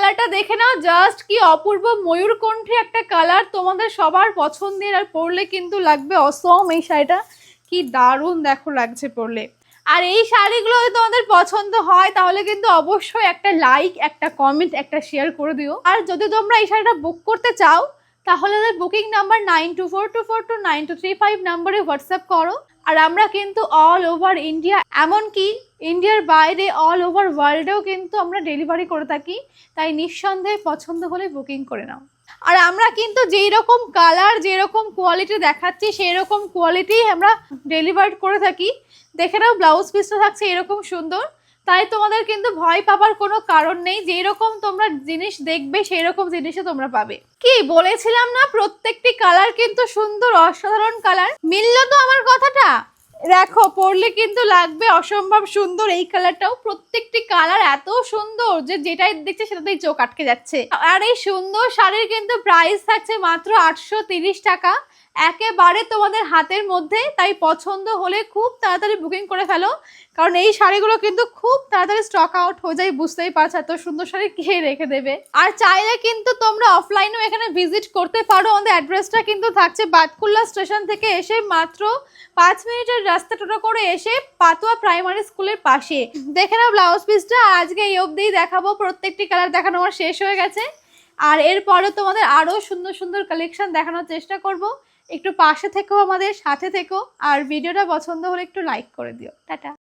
কালারটা দেখে নাও, জাস্ট কি অপূর্ব ময়ূরকণ্ঠী একটা কালার, তোমাদের সবার পছন্দের, আর পরলে কিন্তু লাগবে অসম। এই শাড়িটা কি দারুণ দেখো লাগছে পরলে। আর এই শাড়িগুলো যদি তোমাদের পছন্দ হয় তাহলে কিন্তু অবশ্যই একটা লাইক, একটা কমেন্ট, একটা শেয়ার করে দিও। আর যদি তোমরা এই শাড়িটা বুক করতে চাও তাহলে বুকিং নাম্বার 9242429235 নাম্বারে হোয়াটসঅ্যাপ করো। আর আমরা কিন্তু অল ওভার ইন্ডিয়া, এমনকি ইন্ডিয়ার বাইরে অল ওভার ওয়ার্ল্ডেও কিন্তু আমরা ডেলিভারি করে থাকি। তাই নিঃসন্দেহে পছন্দ হলে বুকিং করে নাও। আর আমরা কিন্তু যেই রকম কালার, যেরকম কোয়ালিটি দেখাচ্ছি সেই রকম কোয়ালিটি আমরা ডেলিভার করে থাকি। দেখে নাও ব্লাউজ পিসটা থাকছে এরকম সুন্দর, তাই তোমাদের কিন্তু ভয় পাবার কোনো কারণ নেই। যেই রকম তোমরা জিনিস দেখবে সেই রকম জিনিসও তোমরা পাবে। কি বলেছিলাম না, প্রত্যেকটি কালার কিন্তু সুন্দর, অসাধারণ কালার। মিললো তো আমার কথাটা? দেখো পরলে কিন্তু লাগবে অসম্ভব সুন্দর। এই কালারটাও, প্রত্যেকটি কালার এত সুন্দর যে যেটাই দেখছে সেটাতেই চোখ আটকে যাচ্ছে। আর এই সুন্দর শাড়ির কিন্তু প্রাইস থাকছে মাত্র 830 টাকা, একেবারে তোমাদের হাতের মধ্যে। তাই পছন্দ হলে খুব তাড়াতাড়ি বুকিং করে ফেলো, কারণ এই শাড়িগুলো কিন্তু খুব তাড়াতাড়ি স্টক আউট হয়ে যায়। বুঝতেই পারছো এত সুন্দর শাড়ি কে রেখে দেবে। আর চাইলে কিন্তু তোমরা অফলাইনেও এখানে ভিজিট করতে পারো। আমাদের অ্যাড্রেসটা কিন্তু থাকছে বাতকুল্লা স্টেশন থেকে এসে মাত্র 5 মিনিটের রাস্তা টোটো করে এসে পাতুয়া প্রাইমারি স্কুলের পাশে। দেখে নাও ব্লাউজ পিসটা। আজকে এই অবধিই দেখাবো, প্রত্যেকটি কালার দেখানো আমার শেষ হয়ে গেছে। আর এরপরে তোমাদের আরো সুন্দর সুন্দর কালেকশন দেখানোর চেষ্টা করব। একটু পাশে থেকো, আমাদের সাথে থেকো। আর ভিডিওটা পছন্দ হলে একটু লাইক করে দিও। টাটা।